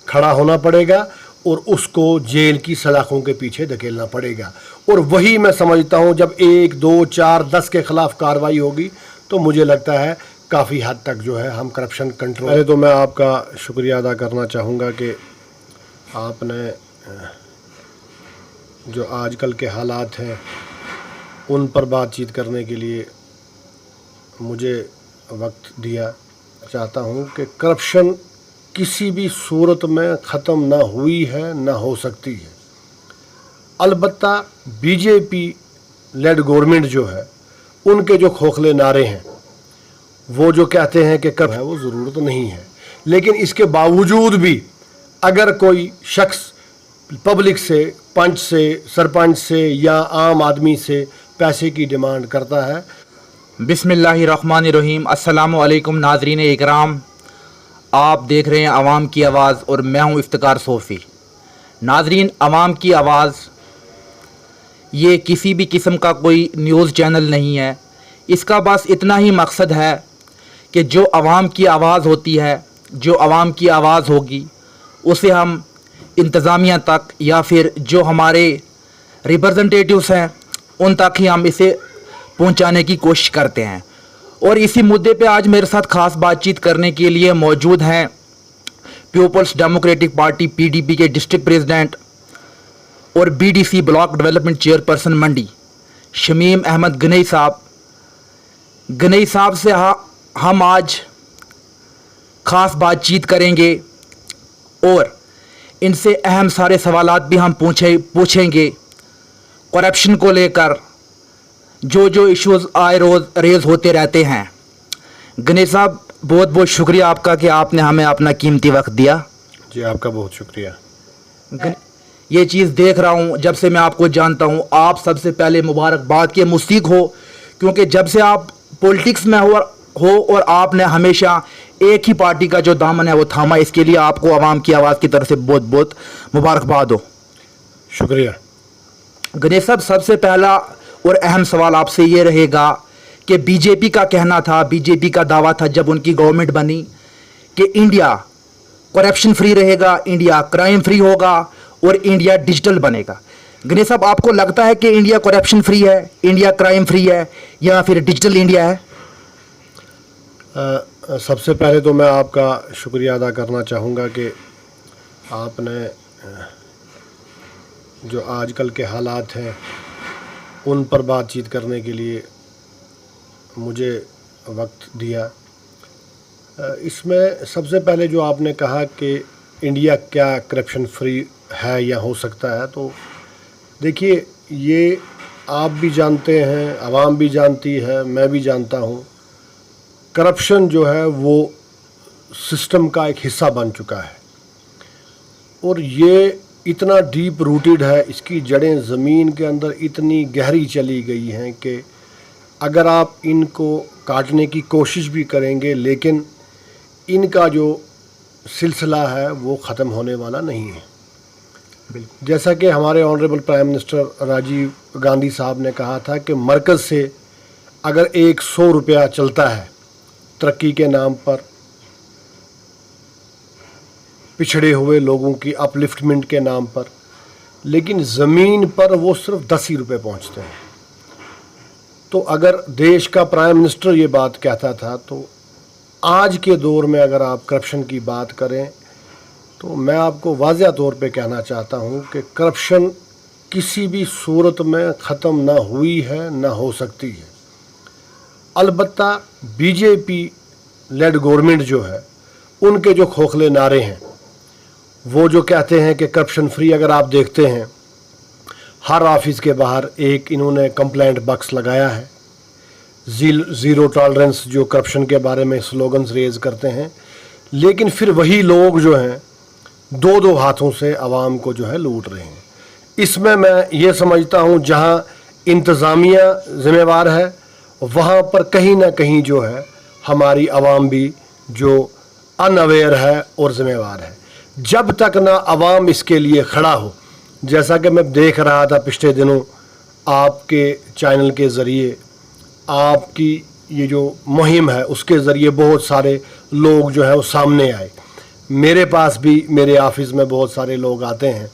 खड़ा होना पड़ेगा और उसको जेल की सलाखों के पीछे धकेलना पड़ेगा। और वही मैं समझता हूँ, जब 1, 2, 4, 10 के ख़िलाफ़ कार्रवाई होगी तो मुझे लगता है काफ़ी हद तक जो है हम करप्शन कंट्रोल। पहले तो मैं आपका शुक्रिया अदा करना चाहूँगा कि आपने जो आजकल के हालात हैं उन पर बातचीत करने के लिए मुझे वक्त दिया। चाहता हूँ कि करप्शन किसी भी सूरत में ख़त्म ना हुई है ना हो सकती है। अलबत्ता बीजेपी लेड गवर्नमेंट जो है उनके जो खोखले नारे हैं, वो जो कहते हैं कि करप्शन है, वो ज़रूरत नहीं है। लेकिन इसके बावजूद भी अगर कोई शख्स पब्लिक से, पंच से, सरपंच से या आम आदमी से पैसे की डिमांड करता है। बिस्मिल्लाहिर्रहमानिर्रहीम। अस्सलामु अलैकुम नाज़रीन इकराम, आप देख रहे हैं आवाम की आवाज़ और मैं हूं इफ्तिकार सोफ़ी। नाज़रीन, आवाम की आवाज़ ये किसी भी किस्म का कोई न्यूज़ चैनल नहीं है। इसका बस इतना ही मकसद है कि जो आवाम की आवाज़ होती है, जो आवाम की आवाज़ होगी, उसे हम इंतज़ामिया तक या फिर जो हमारे रिप्रेजेंटेटिव्स हैं उन तक ही हम इसे पहुंचाने की कोशिश करते हैं। और इसी मुद्दे पे आज मेरे साथ ख़ास बातचीत करने के लिए मौजूद हैं पीपल्स डेमोक्रेटिक पार्टी पीडीपी के डिस्ट्रिक्ट प्रेसिडेंट और बीडीसी ब्लॉक डेवलपमेंट चेयरपर्सन मंडी शमीम अहमद गनई साहब। गनई साहब से हम आज ख़ास बातचीत करेंगे और इनसे अहम सारे सवालात भी हम पूछेंगे करप्शन को लेकर, जो इश्यूज़ आए रोज़ रेज़ होते रहते हैं। गणेश साहब, बहुत बहुत शुक्रिया आपका कि आपने हमें अपना कीमती वक्त दिया। जी, आपका बहुत शुक्रिया। ये चीज़ देख रहा हूँ, जब से मैं आपको जानता हूँ, आप सबसे पहले मुबारकबाद के मुस्तहिक़ हो, क्योंकि जब से आप पॉलिटिक्स में हो और आपने हमेशा एक ही पार्टी का जो दामन है वो थामा, इसके लिए आपको आवाम की आवाज़ की तरफ से बहुत बहुत मुबारकबाद हो। शुक्रिया। गणेश साहब, सबसे पहला और अहम सवाल आपसे ये रहेगा कि बीजेपी का कहना था, बीजेपी का दावा था जब उनकी गवर्नमेंट बनी कि इंडिया करप्शन फ्री रहेगा, इंडिया क्राइम फ्री होगा और इंडिया डिजिटल बनेगा। गणेश साहब, आपको लगता है कि इंडिया करप्शन फ्री है, इंडिया क्राइम फ्री है या फिर डिजिटल इंडिया है? सबसे पहले तो मैं आपका शुक्रिया अदा करना चाहूँगा कि आपने जो आजकल के हालात हैं उन पर बातचीत करने के लिए मुझे वक्त दिया। इसमें सबसे पहले जो आपने कहा कि इंडिया क्या करप्शन फ्री है या हो सकता है, तो देखिए, ये आप भी जानते हैं, आवाम भी जानती है, मैं भी जानता हूँ, करप्शन जो है वो सिस्टम का एक हिस्सा बन चुका है और ये इतना डीप रूटेड है, इसकी जड़ें ज़मीन के अंदर इतनी गहरी चली गई हैं कि अगर आप इनको काटने की कोशिश भी करेंगे, लेकिन इनका जो सिलसिला है वो ख़त्म होने वाला नहीं है। बिल्कुल, जैसा कि हमारे honourable prime minister Rajiv Gandhi साहब ने कहा था कि मरकज़ से अगर 100 रुपया चलता है तरक्की के नाम पर, पिछड़े हुए लोगों की अपलिफ्टमेंट के नाम पर, लेकिन ज़मीन पर वो सिर्फ 10 ही रुपये पहुँचते हैं। तो अगर देश का प्राइम मिनिस्टर ये बात कहता था, तो आज के दौर में अगर आप करप्शन की बात करें तो मैं आपको वाज़ेह तौर पे कहना चाहता हूँ कि करप्शन किसी भी सूरत में ख़त्म ना हुई है ना हो सकती है। अलबत्ता बीजेपी लेड गवर्नमेंट जो है उनके जो खोखले नारे हैं, वो जो कहते हैं कि करप्शन फ्री, अगर आप देखते हैं हर ऑफिस के बाहर एक इन्होंने कंप्लेंट बॉक्स लगाया है, ज़ीरो टॉलरेंस, जो करप्शन के बारे में स्लोगन्स रेज़ करते हैं, लेकिन फिर वही लोग जो हैं दो हाथों से आवाम को जो है लूट रहे हैं। इसमें मैं ये समझता हूँ जहाँ इंतज़ामिया ज़िम्मेवार है, वहाँ पर कहीं ना कहीं जो है हमारी आवाम भी जो अनअवेयर है और ज़िम्मेवार है। जब तक ना आवाम इसके लिए खड़ा हो, जैसा कि मैं देख रहा था पिछले दिनों आपके चैनल के ज़रिए, आपकी ये जो मुहिम है उसके ज़रिए बहुत सारे लोग जो है वो सामने आए, मेरे पास भी मेरे ऑफिस में बहुत सारे लोग आते हैं,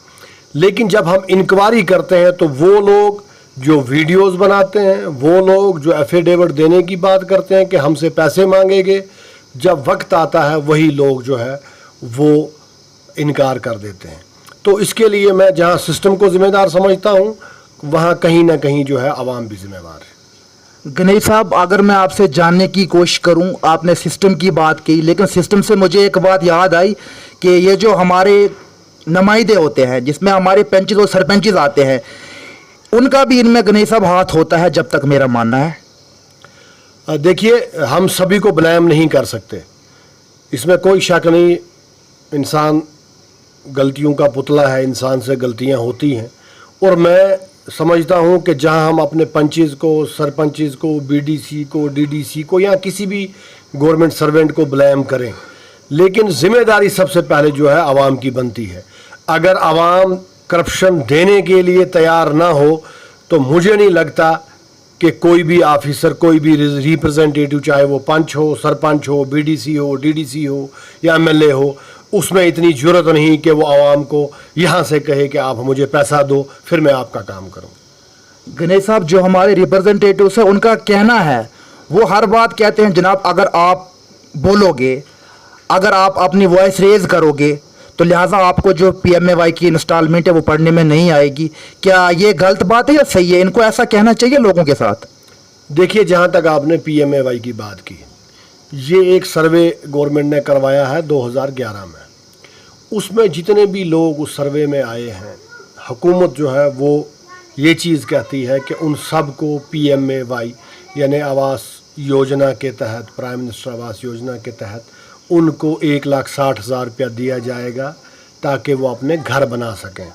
लेकिन जब हम इंक्वायरी करते हैं तो वो लोग जो वीडियोस बनाते हैं, वो लोग जो एफिडेविट देने की बात करते हैं कि हमसे पैसे मांगेंगे, जब वक्त आता है वही लोग जो है वो इनकार कर देते हैं। तो इसके लिए मैं जहां सिस्टम को ज़िम्मेदार समझता हूं, वहां कहीं ना कहीं जो है आवाम भी जिम्मेवार है। गणेश साहब, अगर मैं आपसे जानने की कोशिश करूं, आपने सिस्टम की बात की, लेकिन सिस्टम से मुझे एक बात याद आई कि ये जो हमारे नुमाइंदे होते हैं, जिसमें हमारे पंच और सरपंच आते हैं, उनका भी इनमें गणेश साहब हाथ होता है, जब तक मेरा मानना है। देखिए, हम सभी को ब्लेम नहीं कर सकते, इसमें कोई शक नहीं। इंसान गलतियों का पुतला है, इंसान से गलतियां होती हैं, और मैं समझता हूं कि जहां हम अपने पंचेस को, सरपंचेस को, बीडीसी को, डीडीसी को या किसी भी गवर्नमेंट सर्वेंट को ब्लेम करें, लेकिन जिम्मेदारी सबसे पहले जो है आवाम की बनती है। अगर आवाम करप्शन देने के लिए तैयार ना हो तो मुझे नहीं लगता कि कोई भी ऑफिसर, कोई भी रिप्रेजेंटेटिव, चाहे वो पंच हो, सरपंच हो, बीडीसी हो, डीडीसी हो या एमएलए हो, उसमें इतनी जरूरत नहीं कि वो आवाम को यहाँ से कहे कि आप मुझे पैसा दो फिर मैं आपका काम करूँ। गणेश साहब, जो हमारे रिप्रेजेंटेटिव्स हैं, उनका कहना है, वो हर बात कहते हैं, जनाब अगर आप बोलोगे, अगर आप अपनी वॉइस रेज करोगे, तो लिहाजा आपको जो पीएमएवाई की इंस्टॉलमेंट है वो पढ़ने में नहीं आएगी। क्या ये गलत बात है या सही है? इनको ऐसा कहना चाहिए लोगों के साथ। देखिए, जहाँ तक आपने पीएमएवाई की बात की, ये एक सर्वे गवर्नमेंट ने करवाया है 2011 में। उसमें जितने भी लोग उस सर्वे में आए हैं, हुकूमत जो है वो ये चीज़ कहती है कि उन सब को पीएमएवाई यानी आवास योजना के तहत, प्राइम मिनिस्टर आवास योजना के तहत उनको 1,60,000 रुपया दिया जाएगा ताकि वो अपने घर बना सकें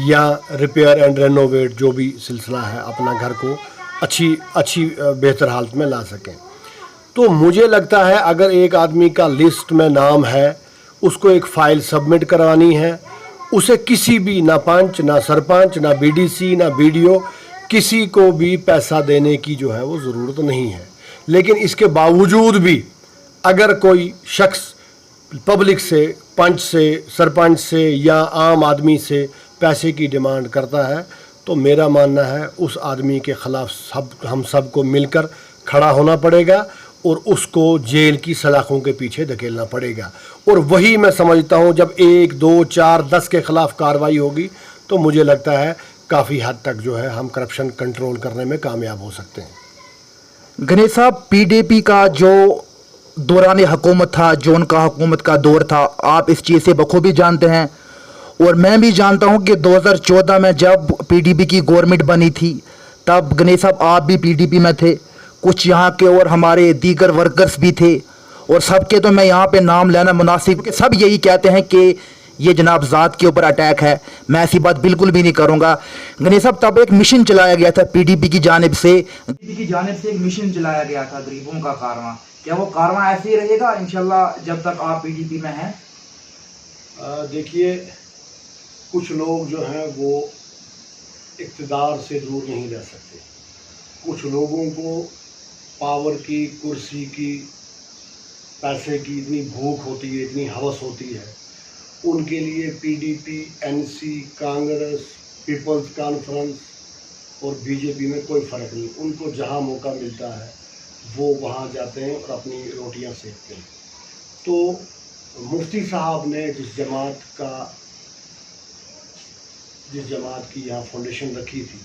या रिपेयर एंड रेनोवेट जो भी सिलसिला है, अपना घर को अच्छी बेहतर हालत में ला सकें। तो मुझे लगता है अगर एक आदमी का लिस्ट में नाम है, उसको एक फ़ाइल सबमिट करवानी है, उसे किसी भी, ना पंच, ना सरपंच, ना बीडीसी, ना बीडीओ, किसी को भी पैसा देने की जो है वो ज़रूरत नहीं है। लेकिन इसके बावजूद भी अगर कोई शख्स पब्लिक से, पंच से, सरपंच से या आम आदमी से पैसे की डिमांड करता है, तो मेरा मानना है उस आदमी के ख़िलाफ़ हम सब को मिलकर खड़ा होना पड़ेगा और उसको जेल की सलाखों के पीछे धकेलना पड़ेगा। और वही मैं समझता हूँ, जब 1, 2, 4, 10 के ख़िलाफ़ कार्रवाई होगी तो मुझे लगता है काफ़ी हद तक जो है हम करप्शन कंट्रोल करने में कामयाब हो सकते हैं। गणेश साहब, पीडीपी का जो दौरान हुकूमत था, जो उनका हुकूमत का दौर था, आप इस चीज़ से बखूबी जानते हैं, और मैं भी जानता हूं कि 2014 में जब पीडीपी की गवर्नमेंट बनी थी, तब गणेश साहब आप भी पीडीपी में थे, कुछ यहाँ के और हमारे दीगर वर्कर्स भी थे, और सबके तो मैं यहाँ पे नाम लेना मुनासिब कि सब यही कहते हैं कि ये जनाब ज़ात के ऊपर अटैक है। मैं ऐसी बात बिल्कुल भी नहीं करूँगा। गणेश साहब, तब एक मिशन चलाया गया था पीडीपी की जानिब से, एक मिशन चलाया गया था गरीबों का कारवां। क्या वो कारवां ऐसे ही रहेगा इंशाल्लाह जब तक आप पीडीपी में हैं? देखिए, कुछ लोग जो हैं वो इक़्तिदार से दूर नहीं रह सकते। कुछ लोगों को पावर की, कुर्सी की, पैसे की इतनी भूख होती है, इतनी हवस होती है, उनके लिए पीडीपी, एनसी, कांग्रेस, पीपल्स कॉन्फ्रेंस और बीजेपी में कोई फ़र्क नहीं। उनको जहां मौका मिलता है वो वहां जाते हैं और अपनी रोटियां सेकते हैं। तो मुफ्ती साहब ने जिस जमात की यहाँ फाउंडेशन रखी थी,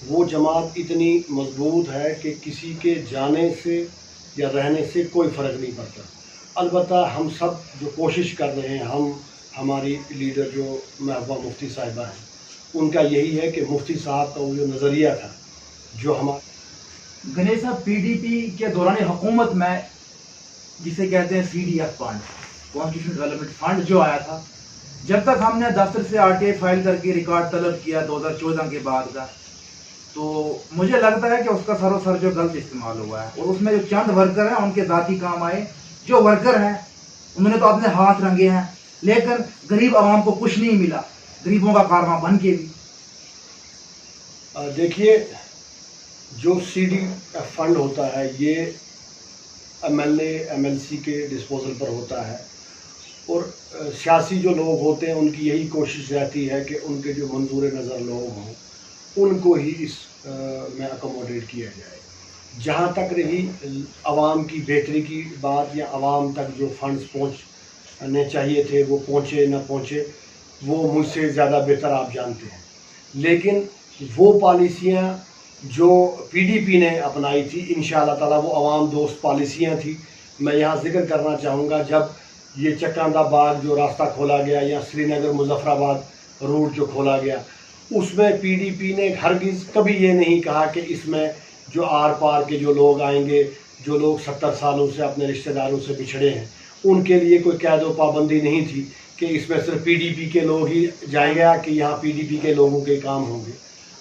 वो जमात इतनी मजबूत है कि किसी के जाने से या रहने से कोई फ़र्क नहीं पड़ता। अलबत्ता हम सब जो कोशिश कर रहे हैं, हमारी लीडर जो महबूबा मुफ्ती साहिबा हैं, उनका यही है कि मुफ्ती साहब का वो जो नज़रिया था, जो हमारा गणेश साहब, पीडीपी के दौरान हुकूमत में जिसे कहते हैं CDF fund, constitution development fund जो आया था, जब तक हमने दफ्तर से आरटीआई फाइल करके रिकॉर्ड तलब किया 2014 के बाद का, तो मुझे लगता है कि उसका सरोसर जो गलत इस्तेमाल हुआ है, और उसमें जो चंद वर्कर हैं उनके ज़ाती काम आए। जो वर्कर हैं उन्होंने तो अपने हाथ रंगे हैं, लेकिन गरीब आवाम को कुछ नहीं मिला, गरीबों का कारवां बन के भी। देखिए, जो सीडीएफ फंड होता है ये एमएलए, एमएलसी के डिस्पोजल पर होता है, और सियासी जो लोग होते हैं उनकी यही कोशिश रहती है कि उनके जो मंजूर नज़र लोग हों उनको ही इस में अकोमोडेट किया जाए। जहाँ तक रही आवाम की बेहतरी की बात या आवाम तक जो फंड्स पहुँचने चाहिए थे वो पहुँचे ना पहुँचे, वो मुझसे ज़्यादा बेहतर आप जानते हैं। लेकिन वो पॉलिसियाँ जो पीडीपी ने अपनाई थी, इंशाअल्लाह ताला वो आवाम दोस्त पॉलिसियाँ थी। मैं यहाँ जिक्र करना चाहूँगा, जब ये चक्रांदा बाग जो रास्ता खोला गया या श्रीनगर मुजफ्फराबाद रूट जो खोला गया, उसमें पीडीपी ने हरगिज़ कभी ये नहीं कहा कि इसमें जो आर पार के जो लोग आएंगे, जो लोग 70 सालों से अपने रिश्तेदारों से बिछड़े हैं, उनके लिए कोई कैद व पाबंदी नहीं थी कि इसमें सिर्फ पीडीपी के लोग ही जाएगा कि यहाँ पीडीपी के लोगों के काम होंगे।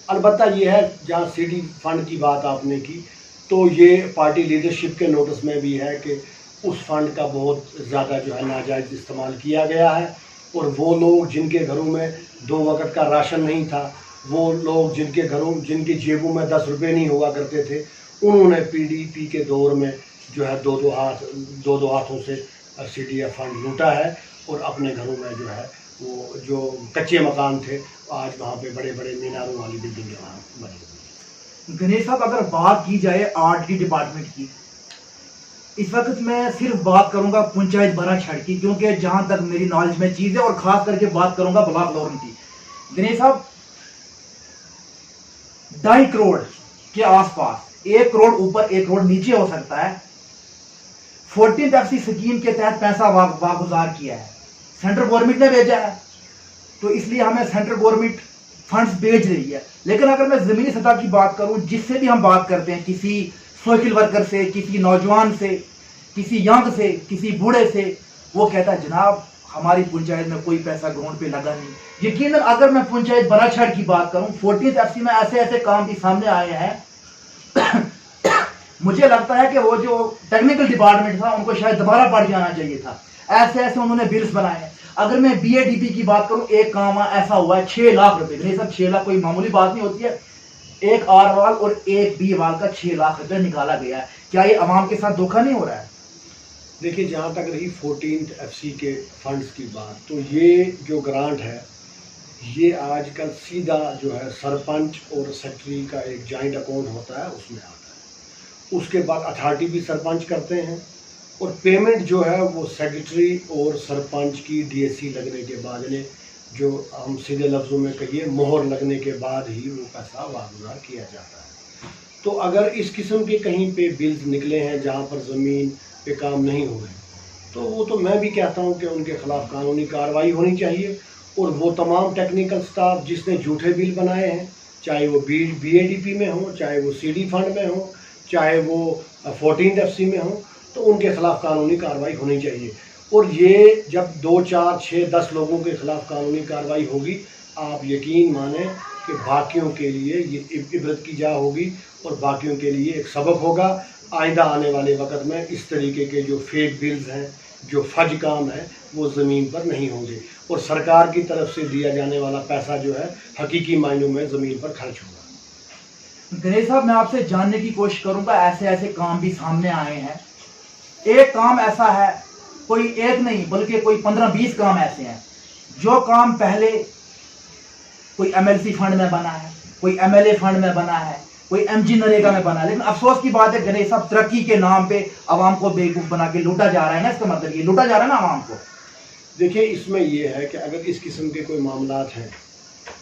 अलबत्ता ये है, जहाँ सीडी फंड की बात आपने की, तो ये पार्टी लीडरशिप के नोटिस में भी है कि उस फंड का बहुत ज़्यादा जो है नाजायज़ इस्तेमाल किया गया है। और वो लोग जिनके घरों में 2 वक्त का राशन नहीं था, वो लोग जिनकी जेबों में 10 रुपये नहीं हुआ करते थे, उन्होंने पीडीपी के दौर में जो है दो हाथों से सीडीएफ फंड लूटा है और अपने घरों में जो है वो जो कच्चे मकान थे आज वहाँ पे बड़े बड़े मीनारों वाली बिल्डिंगें वहाँ बनी। गणेश साहब, अगर बात की जाए आरटी डिपार्टमेंट की, इस वक्त मैं सिर्फ बात करूंगा पंचायत बराछड़ की, क्योंकि जहां तक मेरी नॉलेज में चीज है, और खास करके बात करूंगा ब्लॉक लॉरन की। गणेश साहब, 2.5 करोड़ के आसपास, 1 करोड़ ऊपर 1 करोड़ नीचे हो सकता है, 14th FC स्कीम के तहत पैसा वागुजार किया है, सेंट्रल गवर्नमेंट ने भेजा है, तो इसलिए हमें सेंट्रल गवर्नमेंट फंड्स भेज रही है। लेकिन अगर मैं जमीनी सतह की बात करूं, जिससे भी हम बात करते हैं, किसी सोशल वर्कर से, किसी नौजवान से, किसी यंग से, किसी बूढ़े से, वो कहता है जनाब हमारी पंचायत में कोई पैसा ग्राउंड पे लगा नहीं। यकीनन अगर मैं पंचायत बराछड़ की बात करूं, 14th FC में ऐसे ऐसे काम भी सामने आए हैं मुझे लगता है कि वो जो टेक्निकल डिपार्टमेंट था उनको शायद दोबारा पढ़ जाना चाहिए था। ऐसे ऐसे उन्होंने बिल्स बनाए हैं। अगर मैं BADP की बात करूं, एक काम ऐसा हुआ है 6 लाख रुपए। नहीं सब 6 लाख कोई मामूली बात नहीं होती है। एक आर वाल और एक बी वाल का 6 लाख रुपए निकाला गया है। क्या ये अवाम के साथ धोखा नहीं हो रहा है? देखिए, जहाँ तक रही 14th FC के फंड्स की बात, तो ये जो ग्रांट है ये आजकल सीधा जो है सरपंच और सेक्रेटरी का एक जॉइंट अकाउंट होता है, उसमें आता है। उसके बाद अथॉरिटी भी सरपंच करते हैं और पेमेंट जो है वो सेक्रेटरी और सरपंच की DSC लगने के बाद, ने जो हम सीधे लफ्ज़ों में कहिए मोहर लगने के बाद ही वो पैसा वागुजार किया जाता है। तो अगर इस किस्म के कहीं पे बिल्स निकले हैं जहाँ पर ज़मीन पे काम नहीं हुए, तो वो तो मैं भी कहता हूँ कि उनके ख़िलाफ़ कानूनी कार्रवाई होनी चाहिए। और वो तमाम टेक्निकल स्टाफ जिसने झूठे बिल बनाए हैं, चाहे वो BADP में हो, चाहे वो CD फंड में हो, चाहे वो 14th FC में हो, तो उनके ख़िलाफ़ कानूनी कार्रवाई होनी चाहिए। और ये जब 2, 4, 6, 10 लोगों के ख़िलाफ़ कानूनी कार्रवाई होगी, आप यकीन मानें कि बाकियों के लिए ये इबरत की जा होगी और बाकियों के लिए एक सबक होगा। आइंदा आने वाले वक्त में इस तरीके के जो फेक बिल्स हैं, जो फज काम है, वो ज़मीन पर नहीं होंगे और सरकार की तरफ से दिया जाने वाला पैसा जो है हकीकी मायनों में ज़मीन पर खर्च होगा। गणेश साहब, मैं आपसे जानने की कोशिश करूंगा, ऐसे ऐसे काम भी सामने आए हैं। एक काम ऐसा है, कोई एक नहीं बल्कि कोई 15-20 काम ऐसे हैं जो काम पहले कोई MLC फंड में बना है, कोई MLA फंड में बना है, कोई MG नरेगा में बना है। लेकिन अफसोस की बात है गणेश साहब, तरक्की के नाम पे आवाम को बेवकूफ बना के लूटा जा रहा है ना। इसका मतलब ये लूटा जा रहा है ना आवाम को। देखिए, इसमें यह है कि अगर इस किस्म के कोई मामलात हैं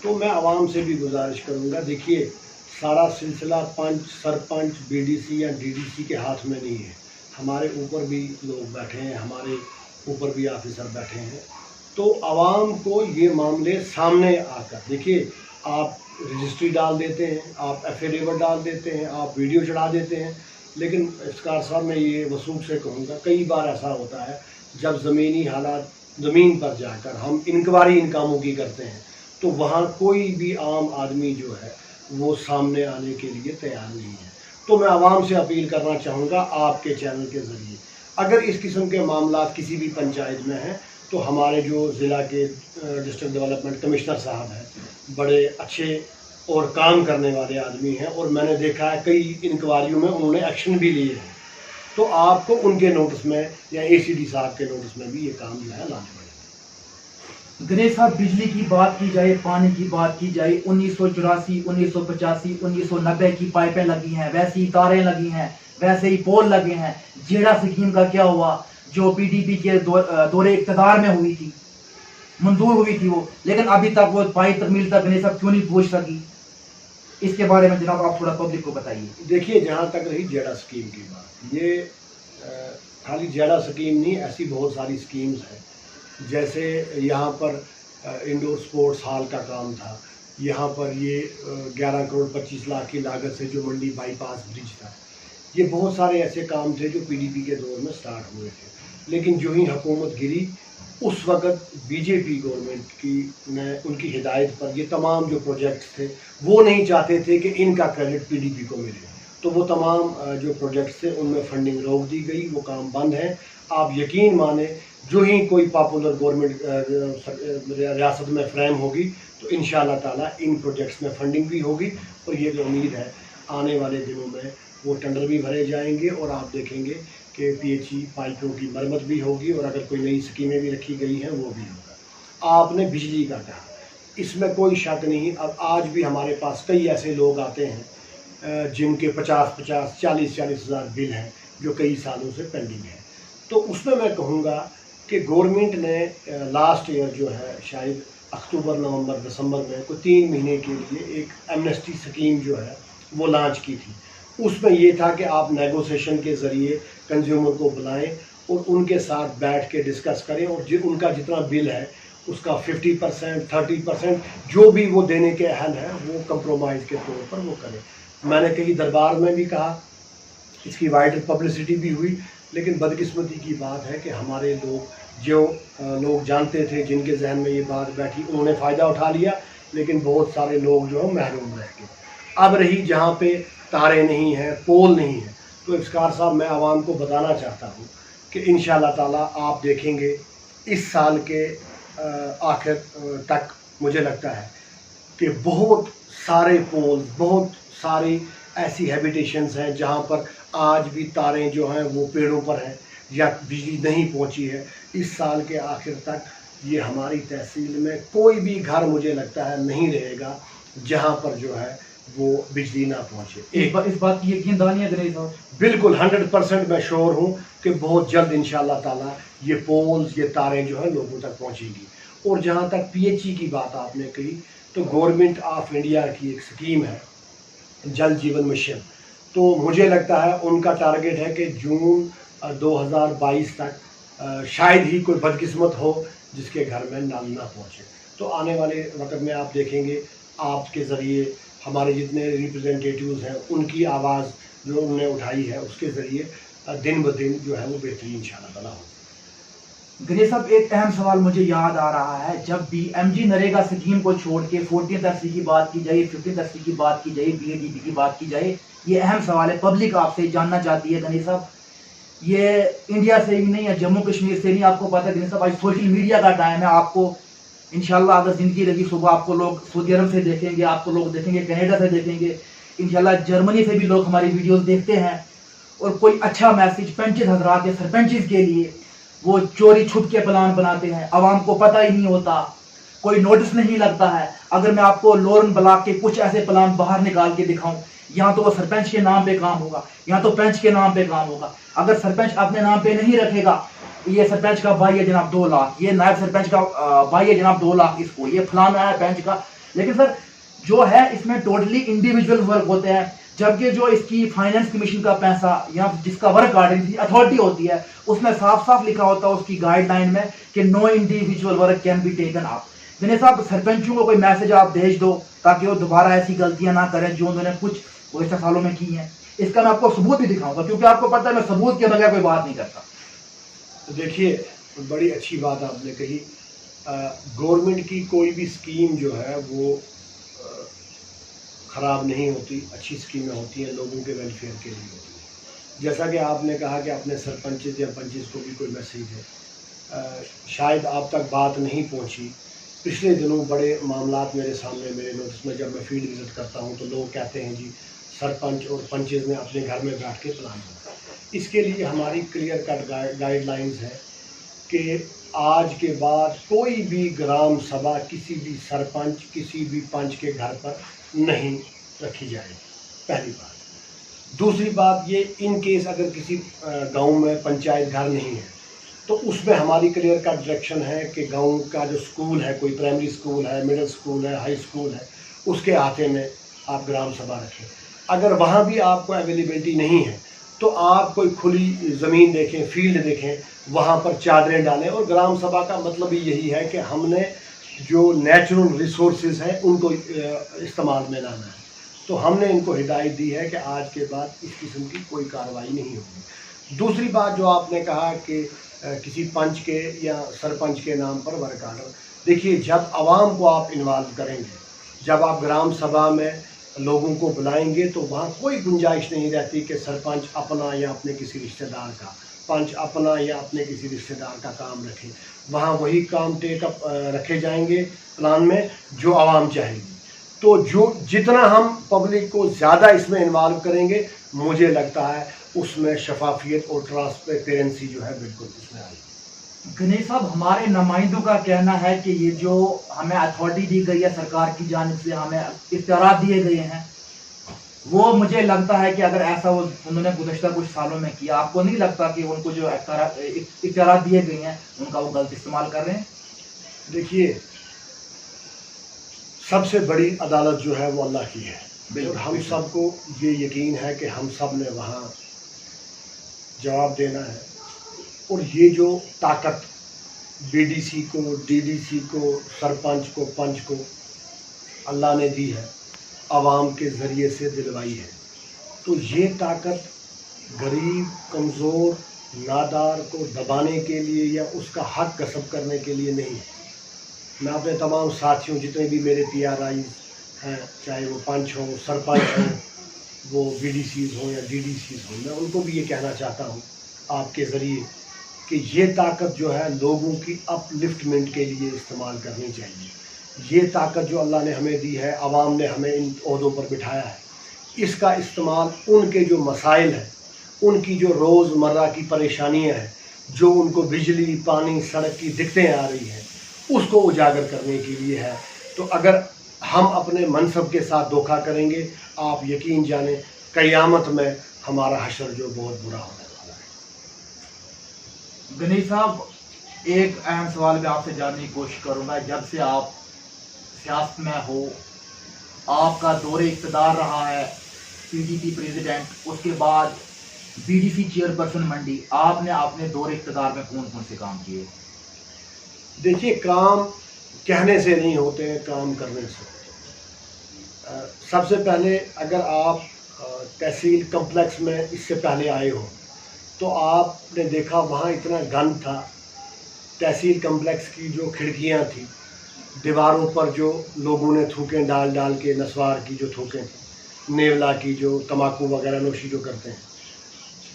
तो मैं आवाम से भी गुजारिश करूँगा, देखिए सारा सिलसिला पंच, सरपंच, BDC या DDC के हाथ में नहीं है। हमारे ऊपर भी लोग बैठे हैं, हमारे ऊपर भी ऑफिसर बैठे हैं। तो आवाम को ये मामले सामने आकर, देखिए आप रजिस्ट्री डाल देते हैं, आप एफिडेविट डाल देते हैं, आप वीडियो चढ़ा देते हैं, लेकिन इफ्तिकार साहब मैं ये वसूख से कहूँगा, कई बार ऐसा होता है जब ज़मीनी हालात, ज़मीन पर जाकर हम इंक्वायरी इन कामों की करते हैं तो वहाँ कोई भी आम आदमी जो है वो सामने आने के लिए तैयार नहीं है। तो मैं आवाम से अपील करना चाहूँगा आपके चैनल के ज़रिए, अगर इस किस्म के मामला किसी भी पंचायत में हैं तो हमारे जो ज़िला के डिस्ट्रिक्ट डेवलपमेंट कमिश्नर साहब हैं, बड़े अच्छे और काम करने वाले आदमी हैं और मैंने देखा है कई इंक्वायरियों में उन्होंने एक्शन भी लिए हैं। तो आपको उनके नोटिस में या ACD साहब के नोटिस में भी ये काम जो है लाना पड़ेगा। गणेश साहब, बिजली की बात की जाए, पानी की बात की जाए, 1984, 1985, 1990 की पाइपें लगी हैं, वैसी ही तारें लगी हैं, वैसे ही पोल लगे हैं। जेड़ा स्कीम का क्या हुआ, जो पीडीपी के दौरे इक़्तिदार में हुई थी, मंजूर हुई थी वो, लेकिन अभी तक वो पाइप तक मिलता गणेश साहब क्यों नहीं पहुंच सकी? इसके बारे में जनाब आप थोड़ा पब्लिक को बताइए। देखिए, जहाँ तक रही जेड़ा स्कीम की बात, ये खाली जेड़ा स्कीम नहीं, ऐसी बहुत सारी स्कीम्स हैं। जैसे यहाँ पर इंडोर स्पोर्ट्स हॉल का काम था, यहाँ पर ये 11 करोड़ 25 लाख की लागत से जो मंडी बाईपास ब्रिज था, ये बहुत सारे ऐसे काम थे जो पीडीपी के दौर में स्टार्ट हुए थे। लेकिन जो ही हुकूमत गिरी, उस वक़्त बीजेपी गवर्नमेंट की ने उनकी हिदायत पर ये तमाम जो प्रोजेक्ट्स थे, वो नहीं चाहते थे कि इनका क्रेडिट पीडीपी को मिले, तो वो तमाम जो प्रोजेक्ट्स थे उनमें फंडिंग रोक दी गई, वो काम बंद है। आप यकीन माने, जो ही कोई पॉपुलर गवर्नमेंट रियासत में फ्रेम होगी तो इंशाअल्लाह ताला इन प्रोजेक्ट्स में फंडिंग भी होगी, और ये जो उम्मीद है आने वाले दिनों में वो टेंडर भी भरे जाएंगे, और आप देखेंगे कि पीएचई पाइपों की मरम्मत भी होगी, और अगर कोई नई स्कीमें भी रखी गई हैं वो भी होगा। आपने बिजली का कहा, इसमें कोई शक नहीं। अब आज भी हमारे पास कई ऐसे लोग आते हैं जिनके 50-50, 40-40 हज़ार बिल हैं जो कई सालों से पेंडिंग है। तो उसमें मैं कहूँगा कि गवर्नमेंट ने लास्ट ईयर जो है, शायद अक्टूबर, नवंबर, दिसंबर में कोई 3 महीने के लिए एक एमनेस्टी स्कीम जो है वो लॉन्च की थी। उसमें ये था कि आप नेगोशिएशन के ज़रिए कंज्यूमर को बुलाएं और उनके साथ बैठ के डिस्कस करें, और उनका जितना बिल है उसका 50%, 30% जो भी वो देने के अहल है वो कंप्रोमाइज़ के तौर पर वो करें। मैंने कई दरबार में भी कहा, इसकी वाइडर पब्लिसिटी भी हुई, लेकिन बदकिस्मती की बात है कि हमारे लोग जानते थे, जिनके जहन में ये बात बैठी, उन्होंने फ़ायदा उठा लिया, लेकिन बहुत सारे लोग जो हैं महरूम रह गए। अब रही जहाँ पे तारे नहीं हैं, पोल नहीं है, तो इफ्तिखार साहब, मैं आवाम को बताना चाहता हूँ कि इंशाअल्लाह ताला आप देखेंगे इस साल के आखिर तक मुझे लगता है कि बहुत सारे पोल्स, बहुत सारी ऐसी हैबिटेशंस हैं जहाँ पर आज भी तारें जो हैं वो पेड़ों पर हैं या बिजली नहीं पहुँची है। इस साल के आखिर तक ये हमारी तहसील में कोई भी घर मुझे लगता है नहीं रहेगा जहाँ पर जो है वो बिजली ना पहुँचे। इस बात की यकीन दहानी है गणेश साहब? बिल्कुल 100% मैं श्योर हूँ कि बहुत जल्द इंशाअल्लाह ताला ये पोल्स, ये तारें जो हैं लोगों तक पहुँचेंगी। और जहाँ तक पीएचई की बात आपने कही, तो गवर्नमेंट ऑफ इंडिया की एक स्कीम है जल जीवन मिशन, तो मुझे लगता है उनका टारगेट है कि जून 2022 तक शायद ही कोई बदकिस्मत हो जिसके घर में नल ना पहुँचे। तो आने वाले वक्त में आप देखेंगे, आपके ज़रिए हमारे जितने रिप्रेजेंटेटिव्स हैं उनकी आवाज़ जो उन्होंने उठाई है, उसके ज़रिए दिन ब दिन जो है वो बेहतरीन इंशाअल्लाह ताला हो। गणेश साहब, एक अहम सवाल मुझे याद आ रहा है, जब भी एमजी नरेगा स्कीम को छोड़ के 14th FC की बात की जाए, 15th FC की बात की जाए, बीएडीपी की बात की जाए, ये अहम सवाल है, पब्लिक आपसे जानना चाहती है गणेश साहब। ये इंडिया से ही नहीं है, जम्मू कश्मीर से नहीं, आपको पता है गणेश साहब आज सोशल मीडिया का टाइम है। आपको इंशाल्लाह अगर ज़िंदगी लगी, सुबह आपको लोग सऊदी अरब से देखेंगे, आपको लोग देखेंगे कनाडा से देखेंगे, इंशाल्लाह जर्मनी से भी लोग हमारी वीडियोस देखते हैं। और कोई अच्छा मैसेज पंच हजरात या सरपंच के लिए वो चोरी छुप के प्लान बनाते हैं, आवाम को पता ही नहीं होता, कोई नोटिस नहीं लगता है। अगर मैं आपको लोरन ब्लॉक के कुछ ऐसे प्लान बाहर निकाल के दिखाऊं, यहाँ तो वो सरपंच के नाम पे काम होगा, यहाँ तो पंच के नाम पे काम होगा। अगर सरपंच अपने नाम पे नहीं रखेगा, ये सरपंच का भाई है जनाब 2 लाख, ये नायब सरपंच का भाई है जनाब 2 लाख, इसको ये फलाना है पंच का। लेकिन सर जो है इसमें टोटली इंडिविजुअल वर्क होते हैं, जबकि जो इसकी फाइनेंस कमीशन का पैसा या जिसका वर्क ऑर्डर अथॉरिटी होती है, उसमें साफ साफ लिखा होता है उसकी गाइडलाइन में कि no individual work can be taken up. Ganesh साहब, सरपंचों को कोई मैसेज आप भेज दो ताकि वो दोबारा ऐसी गलतियां ना करें जो उन्होंने कुछ गुज़श्ता सालों में की हैं। इसका मैं आपको सबूत भी दिखाऊंगा, क्योंकि आपको पता है मैं सबूत के बगैर कोई बात नहीं करता। तो देखिए, बड़ी अच्छी बात आपने कही। गवर्नमेंट की कोई भी स्कीम जो है वो ख़राब नहीं होती, अच्छी स्कीमें होती हैं, लोगों के वेलफेयर के लिए होती हैं। जैसा कि आपने कहा कि अपने सरपंचेस या पंचेस को भी कोई मैसेज है, शायद आप तक बात नहीं पहुंची। पिछले दिनों बड़े मामलात मेरे सामने, मेरे नोटिस में जब मैं फील्ड विज़िट करता हूं तो लोग कहते हैं जी सरपंच और पंचेस ने अपने घर में बैठ के प्लान बनाया। इसके लिए हमारी क्लियर कट गाइडलाइंस है कि आज के बाद कोई भी ग्राम सभा किसी भी सरपंच किसी भी पंच के घर पर नहीं रखी जाएगी, पहली बात। दूसरी बात ये, इन केस अगर किसी गांव में पंचायत घर नहीं है तो उसमें हमारी क्लियर का डायरेक्शन है कि गांव का जो स्कूल है, कोई प्राइमरी स्कूल है, मिडिल स्कूल है, हाई स्कूल है, उसके अहाते में आप ग्राम सभा रखें। अगर वहाँ भी आपको अवेलेबिलिटी नहीं है तो आप कोई खुली ज़मीन देखें, फील्ड देखें, वहाँ पर चादरें डालें। और ग्राम सभा का मतलब ही यही है कि हमने जो नेचुरल रिसोर्सेज हैं उनको इस्तेमाल में लाना है। तो हमने इनको हिदायत दी है कि आज के बाद इस किस्म की कोई कार्रवाई नहीं होगी। दूसरी बात जो आपने कहा कि किसी पंच के या सरपंच के नाम पर वर्क आर्डर, देखिए जब आवाम को आप इन्वॉल्व करेंगे, जब आप ग्राम सभा में लोगों को बुलाएंगे तो वहाँ कोई गुंजाइश नहीं रहती कि सरपंच अपना या अपने किसी रिश्तेदार का, पंच अपना या अपने किसी रिश्तेदार का काम रखे। वहाँ वही काम टेकअप रखे जाएंगे प्लान में जो आवाम चाहेगी। तो जो जितना हम पब्लिक को ज़्यादा इसमें इन्वॉल्व करेंगे, मुझे लगता है उसमें शफाफियत और ट्रांसपेरेंसी जो है बिल्कुल इसमें आएगी। गणेश साहब, हमारे नुमाइंदों का कहना है कि ये जो हमें अथॉरिटी दी गई है सरकार की जानिब से, हमें इख्तियारात दिए गए हैं, वो मुझे लगता है कि अगर ऐसा वो उन्होंने गुज़श्ता कुछ सालों में किया, आपको नहीं लगता कि उनको जो इख्तियारात दिए गए हैं उनका वो गलत इस्तेमाल कर रहे हैं? देखिए, सबसे बड़ी अदालत जो है वो अल्लाह की है और हम सबको ये यकीन है कि हम सब ने वहाँ जवाब देना है। और ये जो ताकत बीडीसी को, डीडीसी को, सरपंच को, पंच को अल्लाह ने दी है, आवाम के ज़रिए से दिलवाई है, तो ये ताकत गरीब, कमज़ोर, नादार को दबाने के लिए या उसका हक गस्ब करने के लिए नहीं है। मैं अपने तमाम साथियों, जितने भी मेरे PRI हैं, चाहे वो पंच हों, सरपंच हों, वो BDCs हों या DDCs हों, मैं उनको भी ये कहना चाहता हूँ आपके ज़रिए कि ये ताकत जो है लोगों की अपलिफ्टमेंट के लिए इस्तेमाल करनी चाहिए। ये ताकत जो अल्लाह ने हमें दी है, आवाम ने हमें इन ओहदों पर बिठाया है, इसका इस्तेमाल उनके जो मसाइल हैं, उनकी जो रोज़मर्रा की परेशानियाँ हैं, जो उनको बिजली, पानी, सड़क की दिक्कतें आ रही हैं, उसको उजागर करने के लिए है। तो अगर हम अपने मनसब के साथ धोखा करेंगे, आप यकीन जाने क़यामत में हमारा हशर जो बहुत बुरा होने वाला है। गणेश साहब, एक अहम सवाल मैं आपसे जानने की कोशिश करूंगा। जब से आप सियासत में हो, आपका दौरे इक़्तिदार रहा है PDP प्रेसिडेंट, उसके बाद BDC चेयरपर्सन मंडी, आपने अपने दौरे इक़्तिदार में कौन कौन से काम किए? देखिए, काम कहने से नहीं होते हैं, काम करने से होते हैं। सबसे पहले अगर आप तहसील कम्प्लेक्स में इससे पहले आए हो तो आपने देखा वहाँ इतना गंद था। तहसील कम्प्लेक्स की जो खिड़कियाँ थी, दीवारों पर जो लोगों ने थूकें डाल डाल के, नस्वार की जो थूकें थी, नेवला की जो तम्बाकू वगैरह नोशी जो करते हैं,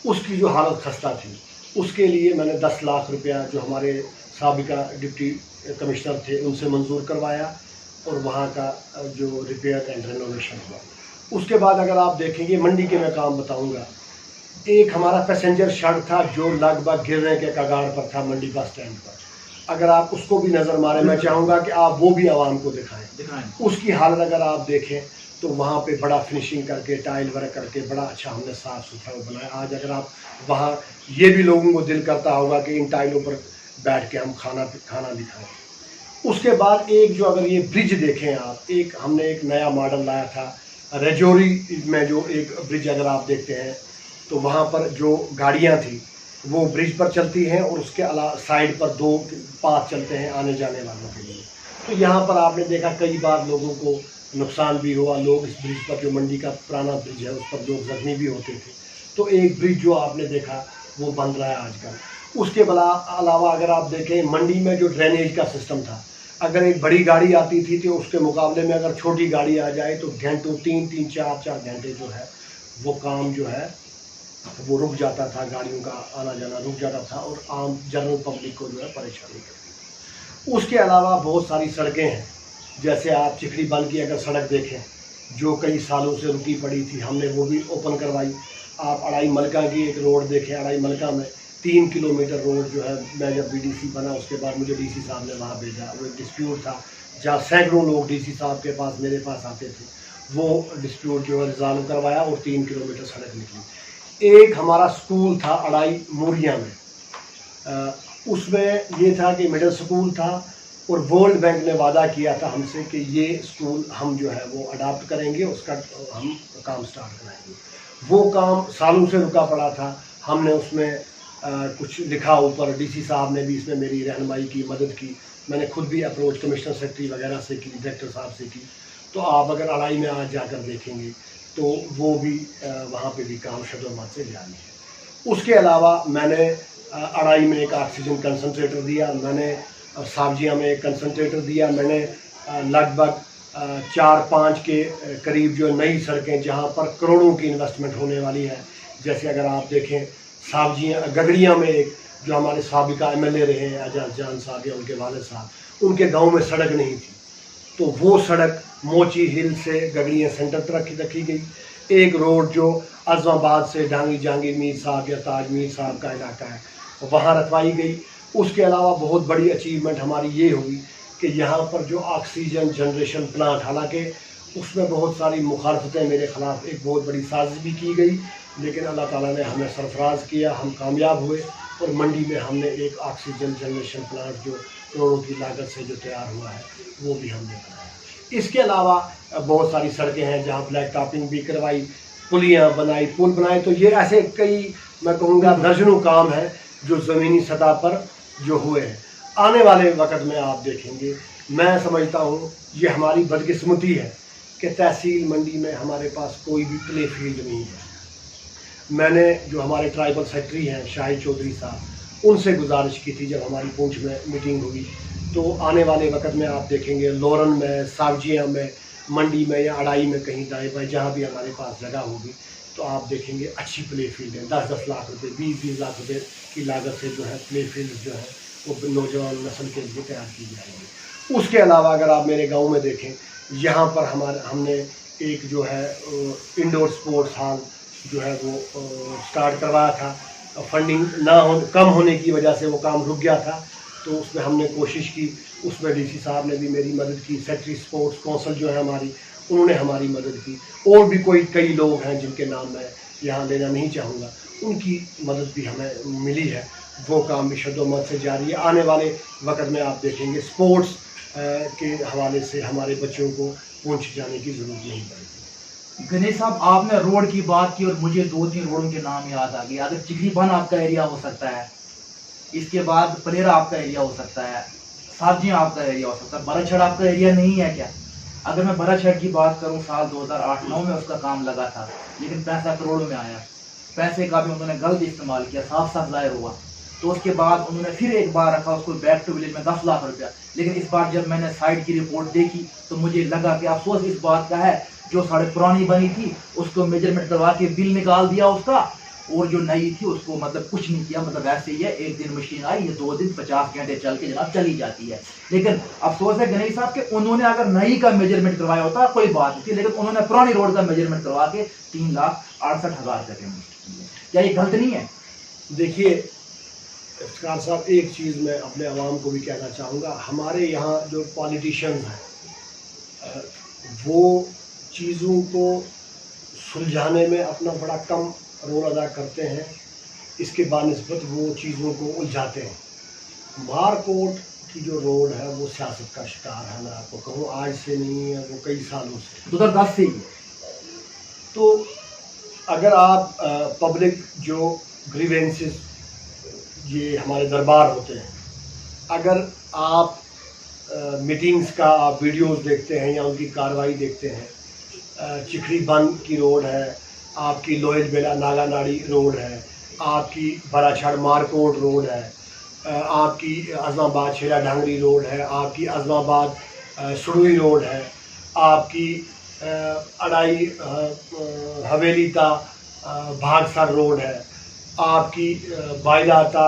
उसकी जो हालत खस्ता थी, उसके लिए मैंने 10 लाख रुपया जो हमारे साबिका डिप्टी कमिश्नर थे उनसे मंजूर करवाया और वहाँ का जो रिपेयर एंड रेनोवेशन हुआ। उसके बाद अगर आप देखेंगे मंडी के मैं काम बताऊँगा, एक हमारा पैसेंजर शेड था जो लगभग गिरने के कगार पर था मंडी बस स्टैंड पर। अगर आप उसको भी नज़र मारें, मैं चाहूँगा कि आप वो भी आवाम को दिखाएं। उसकी हालत अगर आप देखें तो वहाँ पे बड़ा फिनिशिंग करके, टाइल वर्क करके बड़ा अच्छा हमने साफ़ सुथरा बनाया। आज अगर आप वहाँ, ये भी लोगों को दिल करता होगा कि इन टाइलों पर बैठ के हम खाना दिखाएं। उसके बाद एक जो अगर ये ब्रिज देखें आप, एक हमने एक नया मॉडल लाया था रजौरी में, जो एक ब्रिज अगर आप देखते हैं तो वहाँ पर जो गाड़ियाँ थी वो ब्रिज पर चलती हैं और उसके अलावा साइड पर 2 पाथ चलते हैं आने जाने वालों के लिए। तो यहाँ पर आपने देखा कई बार लोगों को नुकसान भी हुआ। लोग इस ब्रिज पर, जो मंडी का पुराना ब्रिज है, उस पर लोग जख्मी भी होते थे। तो एक ब्रिज जो आपने देखा वो बन रहा है आजकल। उसके अलावा अगर आप देखें मंडी में जो ड्रेनेज का सिस्टम था, अगर एक बड़ी गाड़ी आती थी तो उसके मुकाबले में अगर छोटी गाड़ी आ जाए तो घंटों, 3-3, 4-4 घंटे जो है वो काम जो है वो रुक जाता था, गाड़ियों का आना जाना रुक जाता था और आम जनरल पब्लिक को जो है परेशानी करती थी। उसके अलावा बहुत सारी सड़कें हैं, जैसे आप चिखड़ी बल की अगर सड़क देखें जो कई सालों से रुकी पड़ी थी, हमने वो भी ओपन करवाई। आप अड़ाई मलका की एक रोड देखें, अड़ाई मलका में 3 किलोमीटर रोड जो है, मैं जब बीडीसी बना उसके बाद मुझे डीसी साहब ने वहाँ भेजा। वो एक डिस्प्यूट था जहाँ सैकड़ों लोग डीसी साहब के पास मेरे पास आते थे, वो डिस्प्यूट जो है रिजॉल्व करवाया और 3 किलोमीटर सड़क निकली। एक हमारा स्कूल था अड़ाई मूरिया में, उसमें ये था कि मिडिल स्कूल था और वर्ल्ड बैंक ने वादा किया था हमसे कि ये स्कूल हम जो है वो अडाप्ट करेंगे, उसका हम काम स्टार्ट कराएंगे। वो काम सालों से रुका पड़ा था। हमने उसमें कुछ लिखा ऊपर, डीसी साहब ने भी इसमें मेरी रहनुमाई की, मदद की। मैंने खुद भी अप्रोच कमिश्नर सेक्रेटरी वगैरह से की, डायरेक्टर साहब से की। तो आप अगर अड़ाई में आज जाकर देखेंगे तो वो भी वहाँ पे भी काम शदोमत से जारी है। उसके अलावा मैंने अड़ाई में एक ऑक्सीजन कंसनट्रेटर दिया, मैंने साबजिया में एक कंसनट्रेटर दिया, मैंने लगभग 4-5 के करीब जो नई सड़कें जहाँ पर करोड़ों की इन्वेस्टमेंट होने वाली है, जैसे अगर आप देखें साबजिया गगड़िया में एक जो हमारे साबिका एमएलए रहे हैं एजाज जान साहब या उनके वालिद साहब, उनके गांव में सड़क नहीं थी, तो वो सड़क मोची हिल से गगड़िया सेंटर तक रखी गई। एक रोड जो अज़माबाद से ढांगी जहांगीर मीर साहब या ताज मीर साहब का इलाका है वहाँ रखवाई गई। उसके अलावा बहुत बड़ी अचीवमेंट हमारी ये हुई कि यहाँ पर जो ऑक्सीजन जनरेशन प्लांट, हालांकि उसमें बहुत सारी मुखालफतें मेरे ख़िलाफ़, एक बहुत बड़ी साजिश भी की गई, लेकिन अल्लाह ताला ने हमें सरफराज किया, हम कामयाब हुए और मंडी में हमने एक ऑक्सीजन जनरेशन प्लांट जो करोड़ों की लागत से जो तैयार हुआ है वो भी हमने बनाया। इसके अलावा बहुत सारी सड़कें हैं जहाँ ब्लैक टॉपिंग भी करवाई, पुलियाँ बनाई, पुल बनाए। तो ये ऐसे कई, मैं कहूँगा दर्जनों काम हैं जो ज़मीनी सतह पर जो हुए हैं। आने वाले वक्त में आप देखेंगे, मैं समझता हूँ ये हमारी बदकिस्मती है कि तहसील मंडी में हमारे पास कोई भी प्ले फील्ड नहीं है। मैंने जो हमारे ट्राइबल सेक्रेटरी हैं शाहिद चौधरी साहब, उनसे गुजारिश की थी जब हमारी पूंछ में मीटिंग हुई, तो आने वाले वक्त में आप देखेंगे लोरन में, सावजिया में, मंडी में या अड़ाई में कहीं दाएँ बाएँ जहाँ भी हमारे पास जगह होगी तो आप देखेंगे अच्छी प्ले फील्ड है। 10-10 लाख रुपए, 20-20 लाख रुपए की लागत से जो है प्ले फील्ड जो है वो नौजवान नस्ल के लिए तैयार की जाएगी। उसके अलावा अगर आप मेरे गांव में देखें, यहाँ पर हमने एक जो है इंडोर स्पोर्ट्स हॉल जो है वो स्टार्ट करवाया था। फंडिंग कम होने की वजह से वो काम रुक गया था, तो उसमें हमने कोशिश की, उसमें डीसी साहब ने भी मेरी मदद की, सेक्रेटरी स्पोर्ट्स काउंसिल जो है हमारी, उन्होंने हमारी मदद की, और भी कई लोग हैं जिनके नाम मैं यहाँ लेना नहीं चाहूँगा, उनकी मदद भी हमें मिली है। वो काम भी शद्दोमत से जारी है। आने वाले वक्त में आप देखेंगे स्पोर्ट्स के हवाले से हमारे बच्चों को पहुँच जाने की ज़रूरत नहीं पड़ेगी। गणेश साहब, आपने रोड की बात की और मुझे 2-3 रोडों के नाम याद आ गए। अगर चिखली बन आपका एरिया हो सकता है, इसके बाद पलेरा आपका एरिया हो सकता है, साबजिया आपका एरिया हो सकता है, बराछड़ आपका एरिया नहीं है क्या? अगर मैं बराछड़ की बात करूं, साल 2008-9 में उसका काम लगा था, लेकिन पैसा करोड़ों में आया। पैसे का भी उन्होंने गलत इस्तेमाल किया, साफ जाहिर हुआ। तो उसके बाद उन्होंने फिर एक बार रखा उसको बैक टू विलेज में 10 लाख रुपया। लेकिन इस बार जब मैंने साइड की रिपोर्ट देखी तो मुझे लगा कि अफसोस इस बात का है, जो सड़क पुरानी बनी थी उसको मेजरमेंट करवा के बिल निकाल दिया उसका, और जो नई थी उसको मतलब कुछ नहीं किया। मतलब ऐसे ही है, एक दिन मशीन आई, ये 2 दिन 50 घंटे चल के जनाब चली जाती है। लेकिन अफसोस है गणेश साहब के, उन्होंने अगर नई का मेजरमेंट करवाया होता कोई बात नहीं थी, लेकिन उन्होंने पुरानी रोड का मेजरमेंट करवा के 3,68,000 रुपये पेमेंट। क्या ये गलत नहीं है? देखिए इफ्तिखार साहब, एक चीज़ मैं अपने आवाम को भी कहना चाहूँगा, हमारे यहाँ जो पॉलिटिशियंस हैं वो चीज़ों को सुलझाने में अपना बड़ा कम रोल अदा करते हैं, इसके बानिस्बत वो चीज़ों को उलझाते हैं। मारकोट की जो रोड है वो सियासत का शिकार है, मैं आपको कहूँ आज से नहीं है, वो कई सालों से 2010 से ही। तो अगर आप पब्लिक जो ग्रीवेंसेस, ये हमारे दरबार होते हैं, अगर आप मीटिंग्स का आप वीडियोस देखते हैं या उनकी कार्रवाई देखते हैं, चिखली बंद की रोड है, आपकी लोहेज बेला नागानाड़ी रोड है, आपकी बराछड़ मारकोट रोड है, आपकी अज़माबाद शेरा ढांगरी रोड है, आपकी अज़माबाद सुड़ुई रोड है, आपकी अड़ाई हवेली ता भागसर रोड है, आपकी बायलाता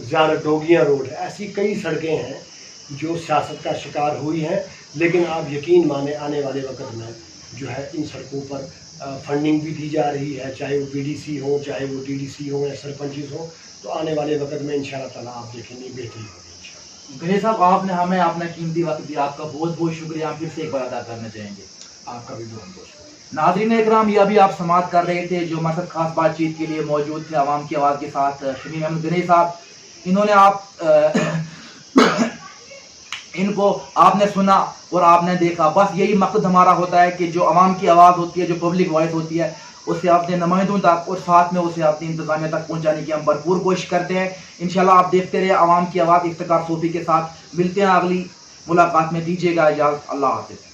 ज़ियारत डोगियाँ रोड है। ऐसी कई सड़कें हैं जो सियासत का शिकार हुई हैं, लेकिन आप यकीन माने आने वाले वक्त में जो है इन सड़कों पर फंडिंग भी दी जा रही है, चाहे वो बीडीसी हो, चाहे वो डीडीसी हो या सरपंच हो, तो आने वाले वक्त में इंशाल्लाह ताला आप देखेंगे बेहतरी होगी इंशाल्लाह। गणेश साहब, आपने हमें अपना कीमती वक्त दिया, आपका बहुत बहुत शुक्रिया। हम फिर से एक बार अदा करना चाहेंगे। आपका भी बहुत बहुत शुक्रिया। नाज़रीन इकराम, यह भी आप समाप्त कर रहे थे जो मकसद खास बातचीत के लिए मौजूद थे आवाम की आवाज़ के साथ शमीम अहमद गणेश साहब। इन्होंने इनको आपने सुना और आपने देखा। बस यही मकसद हमारा होता है कि जो आवाम की आवाज़ होती है, जो पब्लिक वॉइस होती है, उसे अपने नुमाइंदों तक और साथ में उसे अपनी इंतजामिया तक पहुंचाने की हम भरपूर कोशिश करते हैं। इंशाल्लाह आप देखते रहे आवाम की आवाज़ इफ्तिकार सोफी के साथ। मिलते हैं अगली मुलाकात में, दीजिएगा इजाज़त। अल्लाह हाफ़िज़।